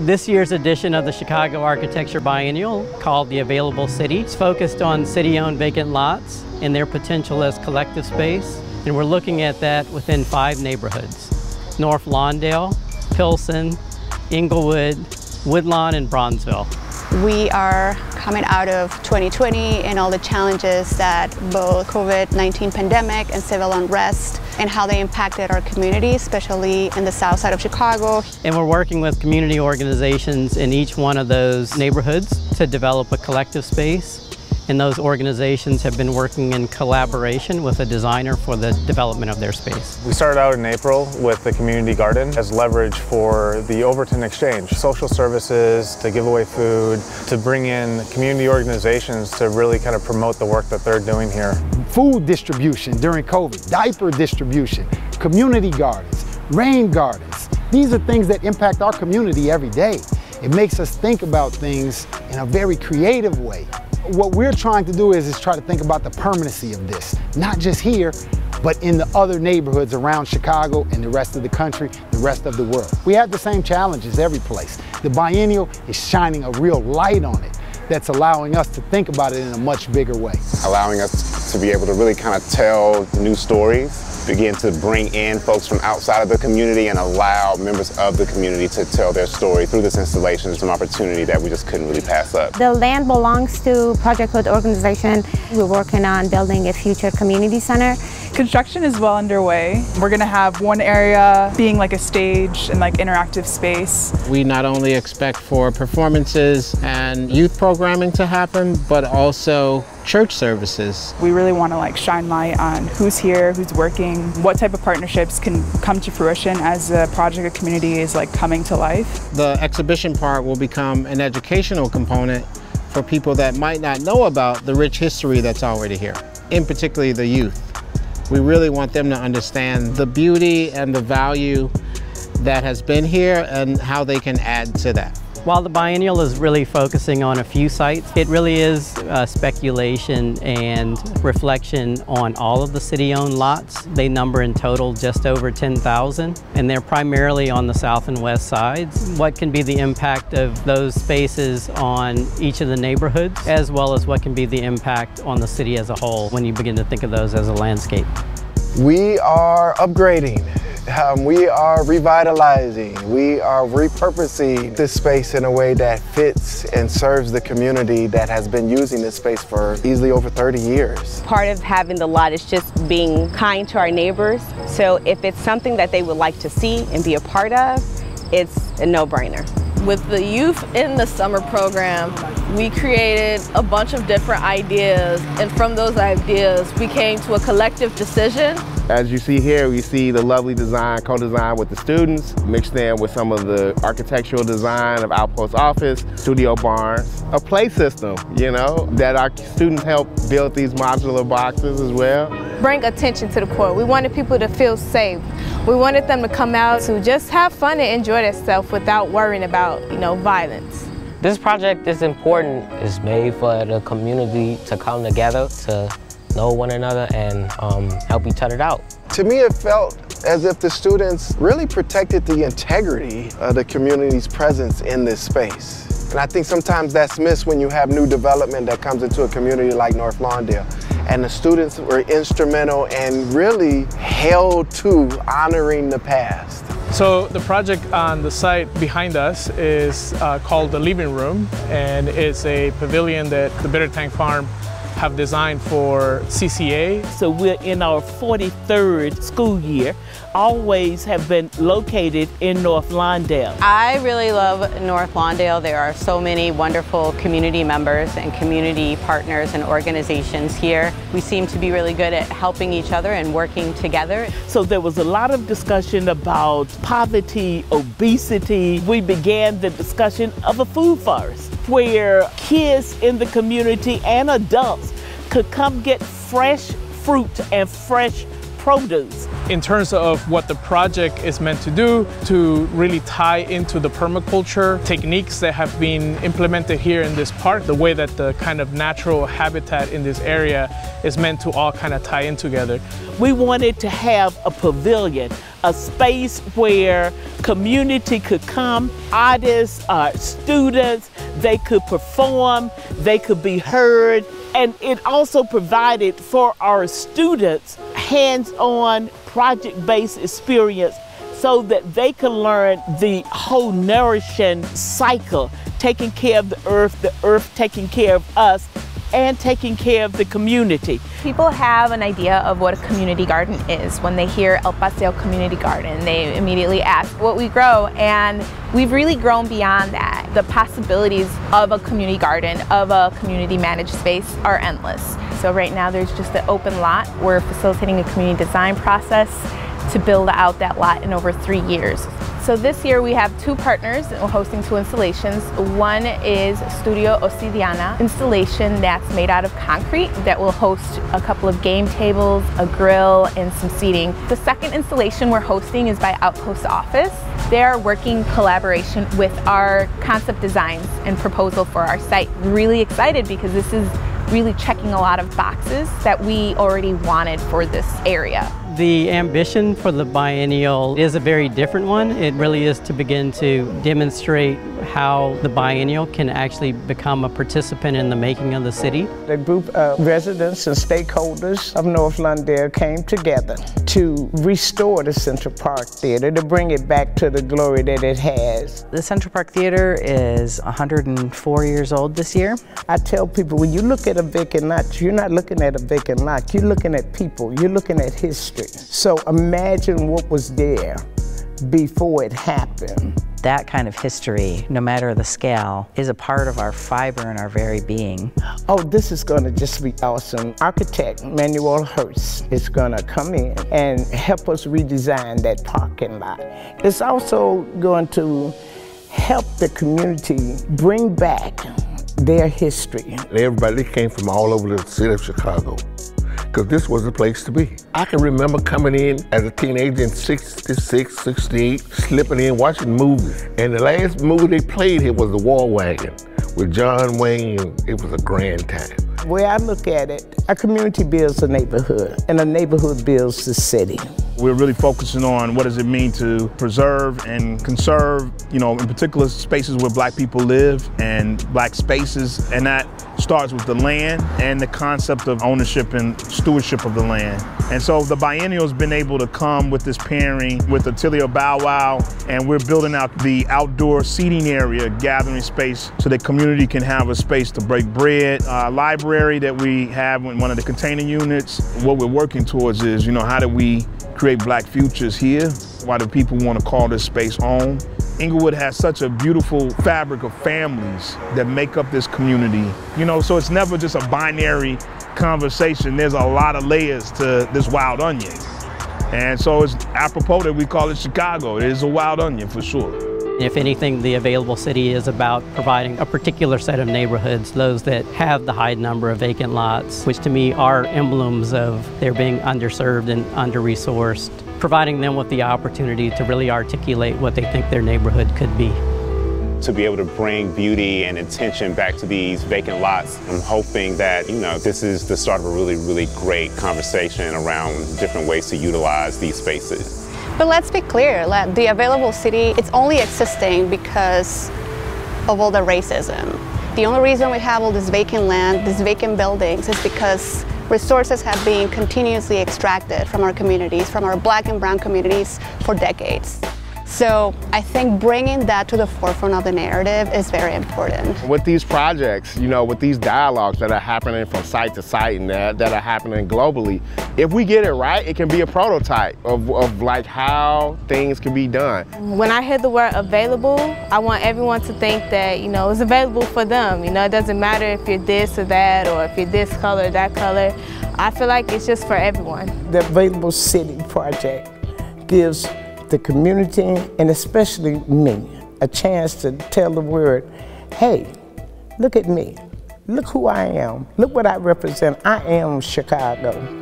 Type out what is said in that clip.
This year's edition of the Chicago Architecture Biennial, called The Available City, is focused on city-owned vacant lots and their potential as collective space. And we're looking at that within 5 neighborhoods: North Lawndale, Pilsen, Inglewood, Woodlawn, and Bronzeville. We are coming out of 2020 and all the challenges that both COVID-19 pandemic and civil unrest and how they impacted our community, especially in the south side of Chicago. And we're working with community organizations in each one of those neighborhoods to develop a collective space. And those organizations have been working in collaboration with a designer for the development of their space. We started out in April with the community garden as leverage for the Overton Exchange. Social services, to give away food, to bring in community organizations to really kind of promote the work that they're doing here. Food distribution during COVID, diaper distribution, community gardens, rain gardens. These are things that impact our community every day. It makes us think about things in a very creative way. What we're trying to do is try to think about the permanency of this, not just here, but in the other neighborhoods around Chicago and the rest of the country, the rest of the world. We have the same challenges every place. The biennial is shining a real light on it that's allowing us to think about it in a much bigger way. Allowing us to be able to really kind of tell new stories, begin to bring in folks from outside of the community and allow members of the community to tell their story through this installation is an opportunity that we just couldn't really pass up. The land belongs to Project Hood organization. We're working on building a future community center. Construction is well underway. We're going to have one area being like a stage and like interactive space. We not only expect for performances and youth programming to happen, but also church services. We really want to like shine light on who's here, who's working, what type of partnerships can come to fruition as the project or community is like coming to life. The exhibition part will become an educational component for people that might not know about the rich history that's already here, in particular the youth. We really want them to understand the beauty and the value that has been here and how they can add to that. While the biennial is really focusing on a few sites, it really is speculation and reflection on all of the city-owned lots. They number in total just over 10,000, and they're primarily on the south and west sides. What can be the impact of those spaces on each of the neighborhoods, as well as what can be the impact on the city as a whole when you begin to think of those as a landscape? We are upgrading. We are revitalizing, we are repurposing this space in a way that fits and serves the community that has been using this space for easily over 30 years. Part of having the lot is just being kind to our neighbors. So if it's something that they would like to see and be a part of, it's a no-brainer. With the youth in the summer program, we created a bunch of different ideas, and from those ideas, we came to a collective decision. As you see here, we see the lovely design, co-design with the students, mixed in with some of the architectural design of Outpost Office, Studio Barns, a play system, you know, that our students help build these modular boxes as well. Bring attention to the core. We wanted people to feel safe. We wanted them to come out to just have fun and enjoy themselves without worrying about, violence. This project is important. It's made for the community to come together to know one another and help each other out. To me, it felt as if the students really protected the integrity of the community's presence in this space. And I think sometimes that's missed when you have new development that comes into a community like North Lawndale. And the students were instrumental and really held to honoring the past. So the project on the site behind us is called the Living Room, and it's a pavilion that the Bitter Tank Farm have designed for CCA. So we're in our 43rd school year, always have been located in North Lawndale. I really love North Lawndale. There are so many wonderful community members and community partners and organizations here. We seem to be really good at helping each other and working together. So there was a lot of discussion about poverty, obesity. We began the discussion of a food forest where kids in the community and adults could come get fresh fruit and fresh produce. In terms of what the project is meant to do, to really tie into the permaculture techniques that have been implemented here in this park, the way that the kind of natural habitat in this area is meant to all kind of tie in together. We wanted to have a pavilion a space where community could come, artists, students, they could perform, they could be heard, and it also provided for our students hands-on project-based experience so that they can learn the whole nourishing cycle, taking care of the earth taking care of us, and taking care of the community. People have an idea of what a community garden is. When they hear El Paseo Community Garden, they immediately ask what we grow, and we've really grown beyond that. The possibilities of a community garden, of a community managed space are endless. So right now there's just an open lot. We're facilitating a community design process to build out that lot in over 3 years. So this year we have 2 partners and we're hosting 2 installations. One is Studio Obsidiana installation that's made out of concrete that will host a couple of game tables, a grill, and some seating. The second installation we're hosting is by Outpost Office. They are working collaboration with our concept designs and proposal for our site. Really excited because this is really checking a lot of boxes that we already wanted for this area. The ambition for the biennial is a very different one. It really is to begin to demonstrate how the biennial can actually become a participant in the making of the city. The group of residents and stakeholders of North Lawndale came together to restore the Central Park Theater, to bring it back to the glory that it has. The Central Park Theater is 104 years old this year. I tell people, when you look at a vacant lot, you're not looking at a vacant lot, you're looking at people, you're looking at history. So imagine what was there before it happened. That kind of history, no matter the scale, is a part of our fiber and our very being. Oh, this is going to just be awesome. Architect Manuel Hurst is going to come in and help us redesign that parking lot. It's also going to help the community bring back their history. Everybody came from all over the city of Chicago, because this was the place to be. I can remember coming in as a teenager in 66, 68, slipping in, watching movies. And the last movie they played here was The War Wagon with John Wayne. It was a grand time. The way I look at it, a community builds a neighborhood, and a neighborhood builds the city. We're really focusing on what does it mean to preserve and conserve, in particular spaces where Black people live and Black spaces, and that starts with the land and the concept of ownership and stewardship of the land. And so the biennial has been able to come with this pairing with Attilio Bow Wow, and we're building out the outdoor seating area, gathering space, so the community can have a space to break bread. Library that we have in one of the container units. What we're working towards is, how do we create Black futures here? Why do people want to call this space home? Inglewood has such a beautiful fabric of families that make up this community. So it's never just a binary conversation. There's a lot of layers to this wild onion. And so it's apropos that we call it Chicago. It is a wild onion for sure. If anything, the Available City is about providing a particular set of neighborhoods, those that have the high number of vacant lots, which to me are emblems of their being underserved and under-resourced, providing them with the opportunity to really articulate what they think their neighborhood could be. To be able to bring beauty and intention back to these vacant lots, I'm hoping that, this is the start of a really, really great conversation around different ways to utilize these spaces. But let's be clear, the Available City, it's only existing because of all the racism. The only reason we have all this vacant land, these vacant buildings, is because resources have been continuously extracted from our communities, from our Black and brown communities for decades. So I think bringing that to the forefront of the narrative is very important. With these projects, with these dialogues that are happening from site to site and that are happening globally, if we get it right, it can be a prototype of like how things can be done. When I hear the word available, I want everyone to think that, it's available for them. It doesn't matter if you're this or that, or if you're this color or that color. I feel like it's just for everyone. The Available City project gives the community, and especially me, a chance to tell the world, hey, look at me. Look who I am. Look what I represent. I am Chicago.